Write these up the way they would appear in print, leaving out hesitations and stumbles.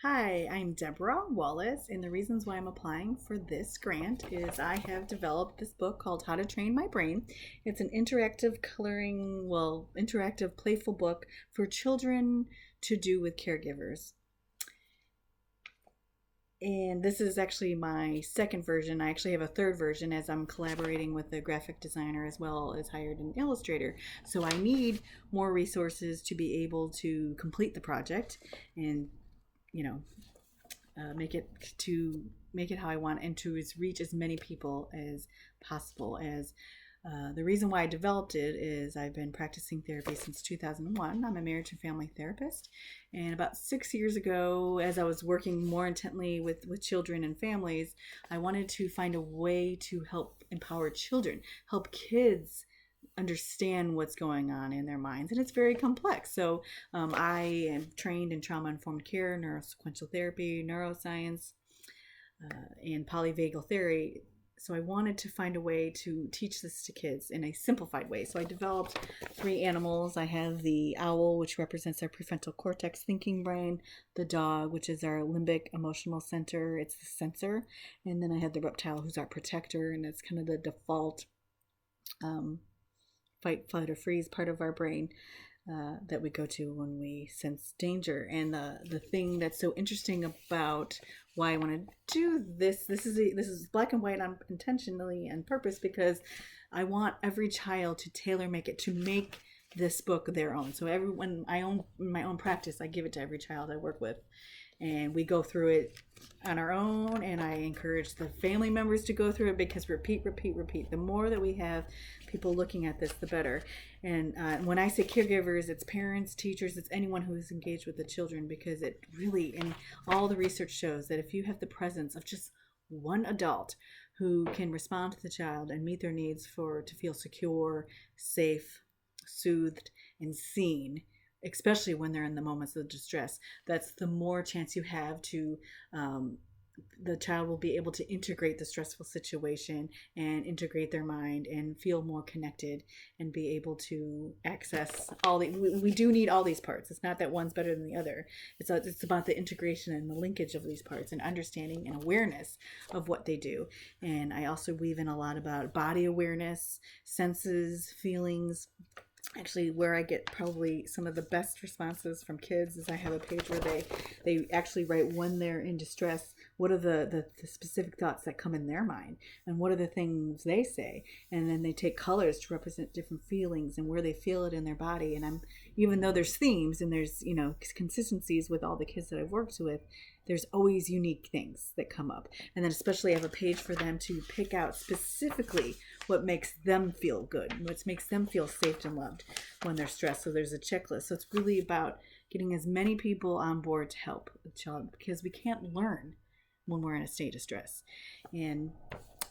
Hi, I'm Debra Wallace, and the reasons why I'm applying for this grant is I have developed this book called How to Train My Brain. It's an interactive, playful book for children to do with caregivers. And this is actually my second version. I actually have a third version as I'm collaborating with a graphic designer as well as hired an illustrator. So I need more resources to be able to complete the project and you know make it how I want and to reach as many people as possible. As the reason why I developed it is I've been practicing therapy since 2001. I'm a marriage and family therapist, and about 6 years ago, as I was working more intently with children and families, I wanted to find a way to help empower children, help kids understand what's going on in their minds, and it's very complex. So I am trained in trauma-informed care, neurosequential therapy, neuroscience, and polyvagal theory. So I wanted to find a way to teach this to kids in a simplified way. So I developed 3 animals. I have the owl, which represents our prefrontal cortex thinking brain, the dog, which is our limbic emotional center, it's the sensor, and then I have the reptile, who's our protector, and it's kind of the default fight, flight, or freeze part of our brain that we go to when we sense danger. And the thing that's so interesting about why I want to do this is black and white on intentionally and purpose, because I want every child to tailor make it, to make this book their own. So everyone, in my own practice, I give it to every child I work with, and we go through it on our own, and I encourage the family members to go through it, because repeat. The more that we have people looking at this, the better. And when I say caregivers, it's parents, teachers, it's anyone who is engaged with the children, because it really, and all the research shows that if you have the presence of just one adult who can respond to the child and meet their needs to feel secure, safe, soothed, and seen, especially when they're in the moments of distress, that's the more chance you have to the child will be able to integrate the stressful situation and integrate their mind and feel more connected and be able to access we do need all these parts. It's not that one's better than the other. It's about the integration and the linkage of these parts and understanding and awareness of what they do. And I also weave in a lot about body awareness, senses, feelings. Actually, where I get probably some of the best responses from kids is I have a page where they actually write, when they're in distress, what are the specific thoughts that come in their mind, and what are the things they say, and then they take colors to represent different feelings and where they feel it in their body. And even though there's themes and there's consistencies with all the kids that I've worked with, there's always unique things that come up. And then especially I have a page for them to pick out specifically what makes them feel good, what makes them feel safe and loved when they're stressed. So there's a checklist. So it's really about getting as many people on board to help the child, because we can't learn when we're in a state of stress. And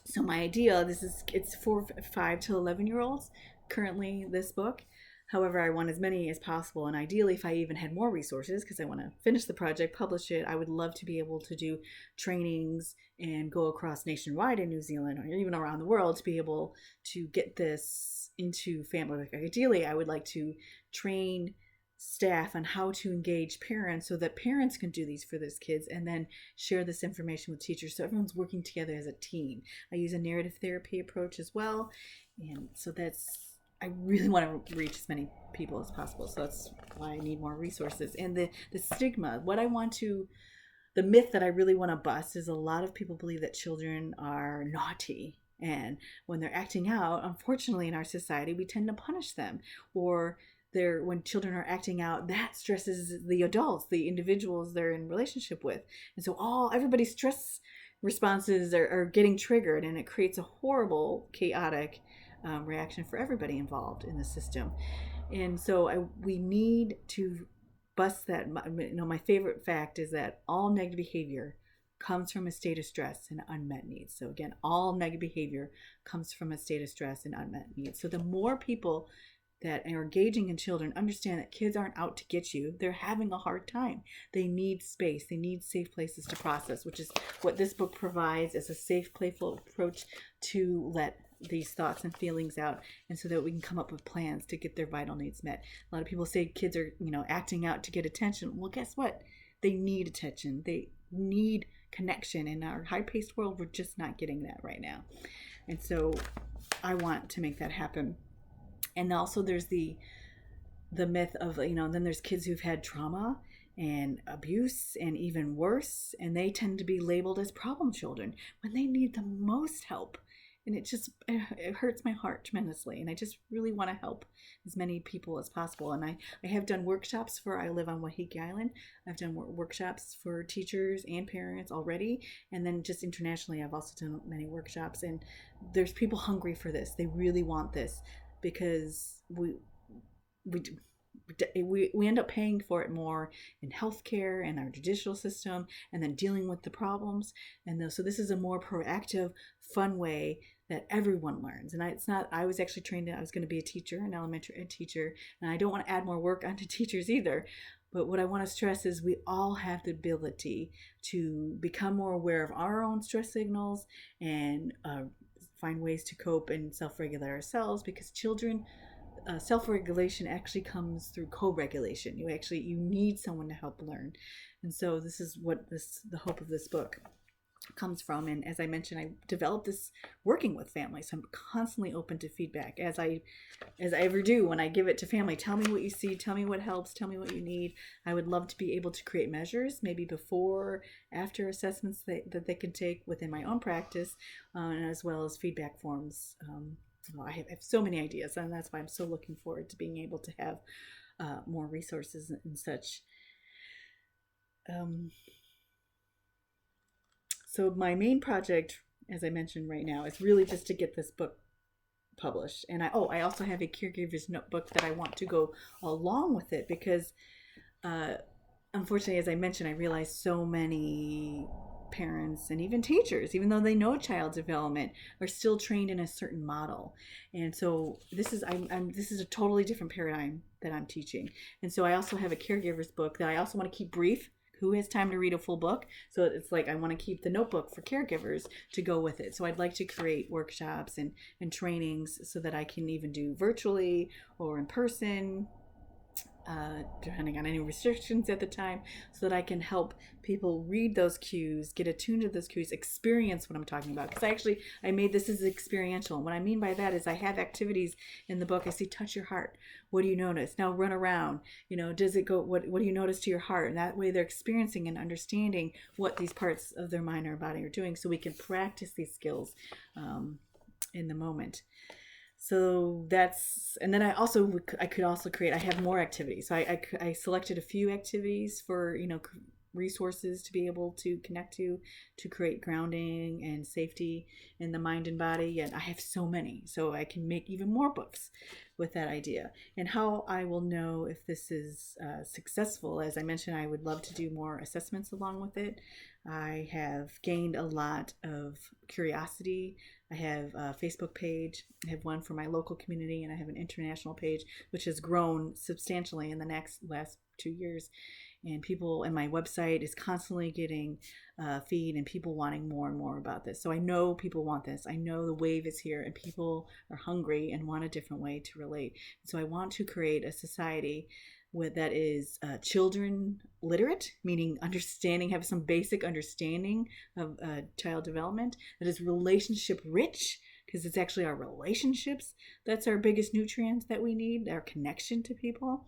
so my idea, it's for 5 to 11-year-olds currently, this book. However, I want as many as possible, and ideally, if I even had more resources, because I want to finish the project, publish it, I would love to be able to do trainings and go across nationwide in New Zealand or even around the world to be able to get this into family. Like, ideally, I would like to train staff on how to engage parents so that parents can do these for those kids and then share this information with teachers, so everyone's working together as a team. I use a narrative therapy approach as well, and so I really want to reach as many people as possible. So that's why I need more resources. And the stigma, the myth that I really want to bust is a lot of people believe that children are naughty. And when they're acting out, unfortunately in our society, we tend to punish them. Or when children are acting out, that stresses the adults, the individuals they're in relationship with. And so everybody's stress responses are getting triggered, and it creates a horrible, chaotic reaction for everybody involved in the system. And so we need to bust that. My favorite fact is that all negative behavior comes from a state of stress and unmet needs. So again, all negative behavior comes from a state of stress and unmet needs. So the more people that are engaging in children understand that kids aren't out to get you, they're having a hard time. They need space. They need safe places to process, which is what this book provides, as a safe, playful approach to let these thoughts and feelings out, and so that we can come up with plans to get their vital needs met. A lot of people say kids are, acting out to get attention. Well, guess what? they need attention. They need connection. In our high-paced world, we're just not getting that right now. And so I want to make that happen. And also there's the myth of, then there's kids who've had trauma and abuse and even worse, and they tend to be labeled as problem children when they need the most help. And it hurts my heart tremendously. And I just really want to help as many people as possible. And I have done workshops I live on Wahiki Island. I've done workshops for teachers and parents already. And then just internationally, I've also done many workshops. And there's people hungry for this. They really want this, because we end up paying for it more in healthcare and our judicial system, and then dealing with the problems. And so this is a more proactive, fun way that everyone learns. And I was actually trained, I was going to be a teacher, an elementary ed teacher, and I don't want to add more work onto teachers either. But what I want to stress is we all have the ability to become more aware of our own stress signals and find ways to cope and self-regulate ourselves, because children, self-regulation actually comes through co-regulation. You need someone to help learn. And so this is what the hope of this book comes from. And as I mentioned, I developed this working with families. So I'm constantly open to feedback, as I ever do when I give it to family. Tell me what you see, tell me what helps, tell me what you need. I would love to be able to create measures, maybe before, after assessments that they can take within my own practice, as well as feedback forms. I have so many ideas, and that's why I'm so looking forward to being able to have more resources and such. So my main project, as I mentioned right now, is really just to get this book published. And I also have a caregiver's notebook that I want to go along with it, because unfortunately, as I mentioned, I realized so many parents and even teachers, even though they know child development, are still trained in a certain model. And so this is a totally different paradigm that I'm teaching. And so I also have a caregiver's book that I also want to keep brief. Who has time to read a full book? So it's like I want to keep the notebook for caregivers to go with it. So I'd like to create workshops and trainings so that I can even do virtually or in person, depending on any restrictions at the time, so that I can help people read those cues, get attuned to those cues, experience what I'm talking about. Because I made this as experiential. And what I mean by that is I have activities in the book. I say, touch your heart. What do you notice? Now run around. Does it go? What do you notice to your heart? And that way they're experiencing and understanding what these parts of their mind or body are doing, so we can practice these skills in the moment. So and then I could also create, I have more activities. So I selected a few activities for, resources to be able to connect to create grounding and safety in the mind and body. And I have so many, so I can make even more books with that idea. And how I will know if this is successful, as I mentioned, I would love to do more assessments along with it. I have gained a lot of curiosity. I have a Facebook page. I have one for my local community, and I have an international page, which has grown substantially in the last 2 years. And my website is constantly getting feed and people wanting more and more about this. So I know people want this. I know the wave is here, and people are hungry and want a different way to relate. So I want to create a society that is children literate, meaning have some basic understanding of child development, that is relationship rich, because it's actually our relationships that's our biggest nutrient that we need, our connection to people,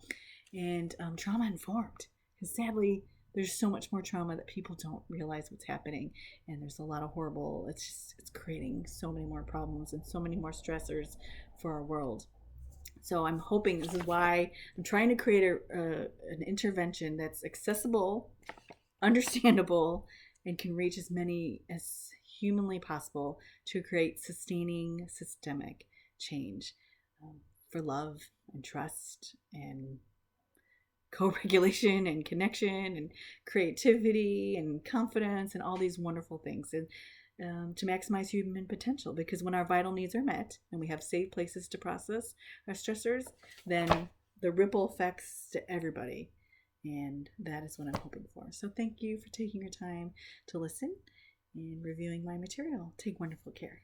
and trauma informed. Because sadly, there's so much more trauma that people don't realize what's happening, and there's a lot of horrible, it's creating so many more problems and so many more stressors for our world. So I'm hoping, this is why I'm trying to create an intervention that's accessible, understandable, and can reach as many as humanly possible to create sustaining systemic change for love and trust and co-regulation and connection and creativity and confidence and all these wonderful things. And to maximize human potential, because when our vital needs are met and we have safe places to process our stressors, then the ripple effects to everybody, and that is what I'm hoping for. So thank you for taking your time to listen and reviewing my material. Take wonderful care.